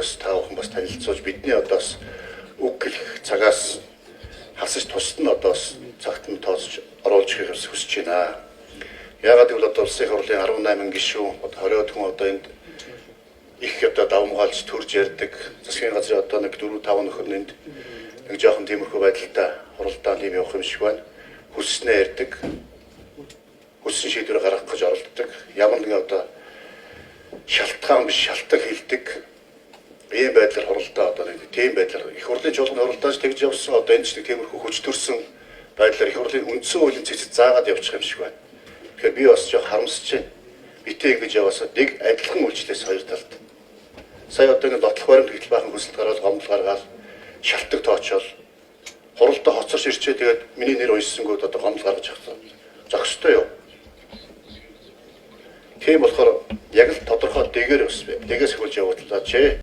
бас таахан бас танилцуулж бидний одоос үг хэлэх цагаас хасаж тусна одоос цагт нь тооцож оруулж хийхээс хүсэж байна. Яагаад гэвэл одоо улсын хурлын 18 гишүүн 20 хүн одоо энд их одоо давмгаалж төрж ярьдаг. Засгийн газрын одоо нэг 4-5 нөхөр энд нэг жоохон тиймэрхүү байдалтай хуралдаан тийм явах юм шиг байна. Хүснээ ярьдаг. Хүссэн шийдвэр гаргах гэж оролддог. Ямар нэгэн одоо шалтгаан биш шалтгаан хилдэг. Ийм байдлаар хуралдаа одоо нэг тийм байдлаар их хурлын чуулганы хуралдааж тэгж явсан одоо энэ ч нэг тиймэрхүү хүч төрсөн байдлаар их хурлын үндсэн хуулийн цэцэд заагаад явчих юм шиг байна. Тэгэхээр би бас жоох харамсаж байна. Битээ гэж яваасаа нэг адилхан үйлчлээс хоёр талд. Сая одоо нэг дотлох баримт гэтэл бахан хүсэлт гараад гомдол гаргаад шалтгаан тоочвол хуралдаа хоцорч ирчээ тэгээд миний нэр уншсангууд одоо гомдол гаргаж авсан. Зогстой юу? Тийм болохоор яг л тодорхой дэгээр ус бэ. Дэгээс хөлж явууллаа ч.